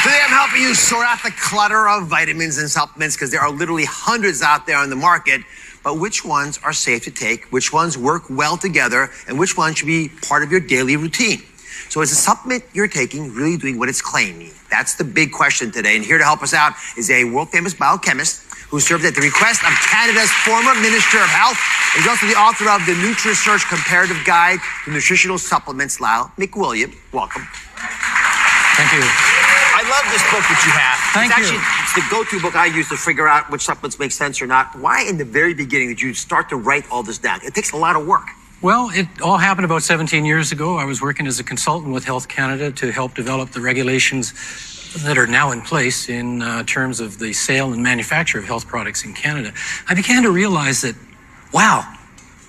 Today I'm helping you sort out the clutter of vitamins and supplements because there are literally hundreds out there on the market. But which ones are safe to take, which ones work well together, and which ones should be part of your daily routine? So is the supplement you're taking really doing what it's claiming? That's the big question today. And here to help us out is a world-famous biochemist who served at the request of Canada's former Minister of Health. He's also the author of the NutriSearch Comparative Guide to Nutritional Supplements, Lyle MacWilliam. Welcome. Thank you. I love this book that you have. Thank you. It's the go-to book I use to figure out which supplements make sense or not. Why in the very beginning did you start to write all this down? It takes a lot of work. Well, it all happened about 17 years ago. I was working as a consultant with Health Canada to help develop the regulations that are now in place in terms of the sale and manufacture of health products in Canada. I began to realize that, wow,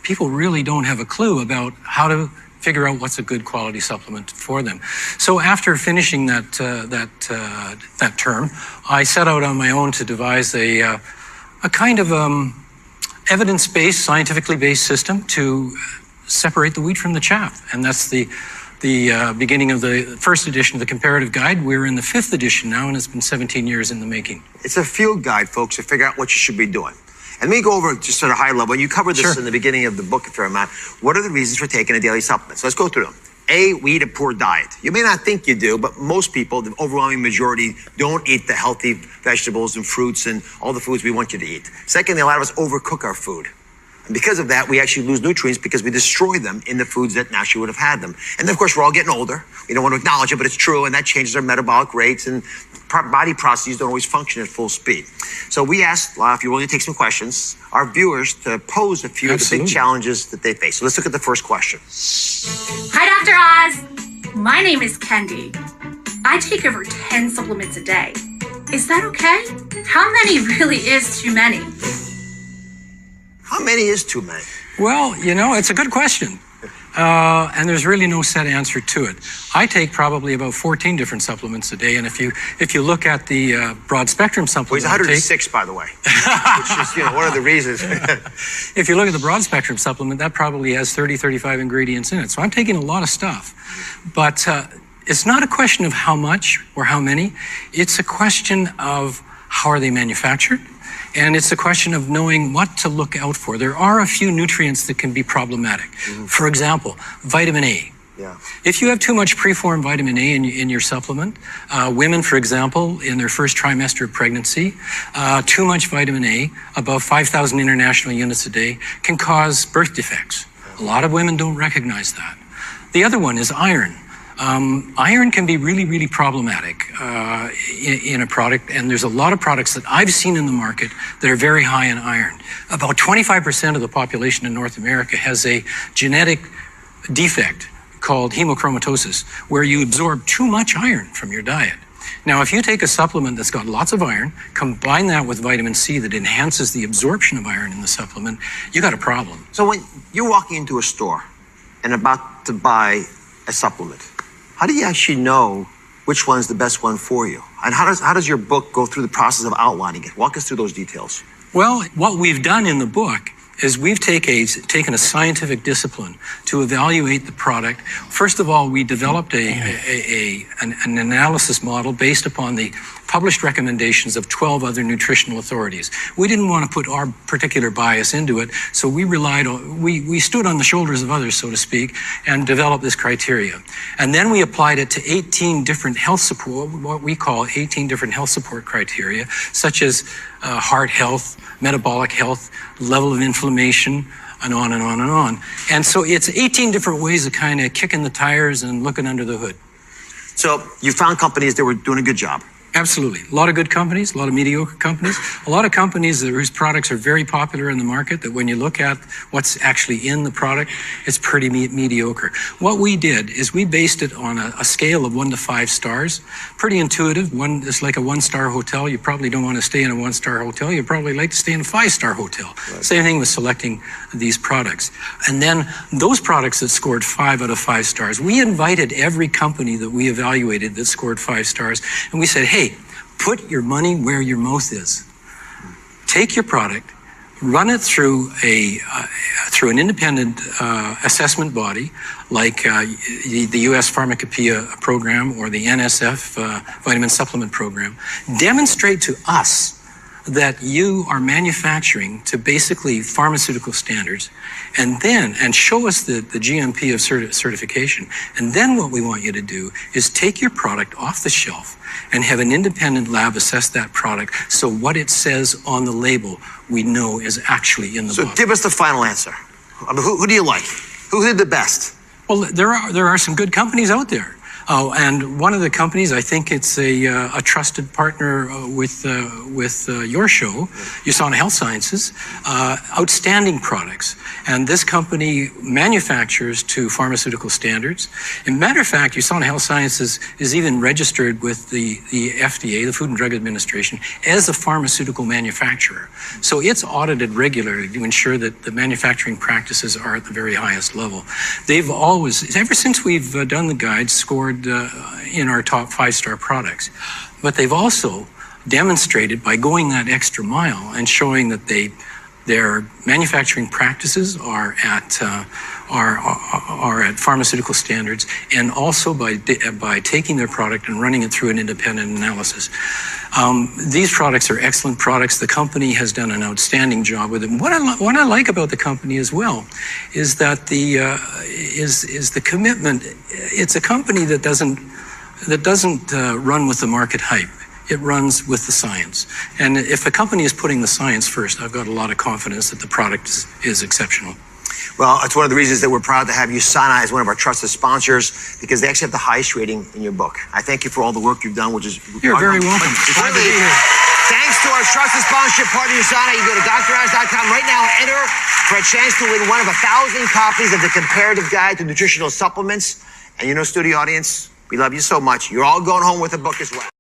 people really don't have a clue about how to figure out what's a good quality supplement for them. So after finishing that term, I set out on my own to devise a kind of evidence-based, scientifically based system to separate the wheat from the chaff. And that's the beginning of the first edition of the Comparative Guide. We're in the 5th edition now, and it's been 17 years in the making. It's a field guide, folks, to figure out what you should be doing. And let me go over just at a high level. You covered this in the beginning of the book a fair amount. What are the reasons for taking a daily supplement? So let's go through them. A, we eat a poor diet. You may not think you do, but most people, the overwhelming majority, don't eat the healthy vegetables and fruits and all the foods we want you to eat. Secondly, a lot of us overcook our food. And because of that, we actually lose nutrients because we destroy them in the foods that naturally would have had them. And then, of course, we're all getting older. We don't want to acknowledge it, but it's true, and that changes our metabolic rates, and body processes don't always function at full speed. So we asked, if you're willing to take some questions, our viewers to pose a few of the big challenges that they face. So let's look at the first question. Hi, Dr. Oz. My name is Kendi. I take over 10 supplements a day. Is that okay? How many really is too many? How many is too many? Well, you know, it's a good question. And there's really no set answer to it. I take probably about 14 different supplements a day, and if you look at the broad spectrum supplement, well, he's 106, by the way, which is one of the reasons. If you look at the broad spectrum supplement, that probably has 30, 35 ingredients in it. So I'm taking a lot of stuff, but it's not a question of how much or how many. It's a question of how are they manufactured. And it's a question of knowing what to look out for. There are a few nutrients that can be problematic. For example, vitamin A. Yeah. If you have too much preformed vitamin A in your supplement, women, for example, in their first trimester of pregnancy, too much vitamin A, above 5,000 international units a day, can cause birth defects. A lot of women don't recognize that. The other one is iron. Iron can be really, really problematic in a product, and there's a lot of products that I've seen in the market that are very high in iron. About 25% of the population in North America has a genetic defect called hemochromatosis, where you absorb too much iron from your diet. Now, if you take a supplement that's got lots of iron, combine that with vitamin C that enhances the absorption of iron in the supplement, you got a problem. So when you're walking into a store and about to buy a supplement, how do you actually know which one's the best one for you? And how does your book go through the process of outlining it? Walk us through those details. Well, what we've done in the book is we've taken a scientific discipline to evaluate the product. First of all, we developed an analysis model based upon the published recommendations of 12 other nutritional authorities. We didn't want to put our particular bias into it, so we stood on the shoulders of others, so to speak, and developed this criteria. And then we applied it to 18 different health support, what we call 18 different health support criteria, such as heart health, metabolic health, level of inflammation, and on and on and on. And so it's 18 different ways of kind of kicking the tires and looking under the hood. So you found companies that were doing a good job. Absolutely. A lot of good companies, a lot of mediocre companies, a lot of companies whose products are very popular in the market that when you look at what's actually in the product, it's pretty mediocre. What we did is we based it on a scale of 1 to 5 stars. Pretty intuitive. It's like a 1-star hotel. You probably don't want to stay in a 1-star hotel. You probably like to stay in a 5-star hotel. Right. Same thing with selecting these products. And then those products that scored 5 out of 5 stars, we invited every company that we evaluated that scored 5 stars, and we said, hey, put your money where your mouth is. Take your product, run it through through an independent assessment body like the U.S. Pharmacopoeia program or the NSF vitamin supplement program, demonstrate to us that you are manufacturing to basically pharmaceutical standards, and show us the GMP of certification. And then what we want you to do is take your product off the shelf and have an independent lab assess that product, so what it says on the label we know is actually in the book. So give us the final answer. I mean, who do you like? Who did the best? Well, there are some good companies out there. And one of the companies, I think it's a trusted partner with your show, USANA Health Sciences, outstanding products. And this company manufactures to pharmaceutical standards. As a matter of fact, USANA Health Sciences is even registered with the FDA, the Food and Drug Administration, as a pharmaceutical manufacturer. So it's audited regularly to ensure that the manufacturing practices are at the very highest level. They've always, ever since we've done the guides, scored in our top 5-star products. But they've also demonstrated by going that extra mile and showing that their manufacturing practices are at pharmaceutical standards, and also by taking their product and running it through an independent analysis. These products are excellent products. The company has done an outstanding job with it. What I like about the company as well is that is the commitment. It's a company that doesn't run with the market hype. It runs with the science. And if a company is putting the science first, I've got a lot of confidence that the product is exceptional. Well, it's one of the reasons that we're proud to have USANA as one of our trusted sponsors, because they actually have the highest rating in your book. I thank you for all the work you've done, which is... You're very welcome. Glad to be here. Thanks to our trusted sponsorship partner, USANA. You go to DrOz.com right now and enter for a chance to win one of 1,000 copies of the Comparative Guide to Nutritional Supplements. And studio audience, we love you so much. You're all going home with a book as well.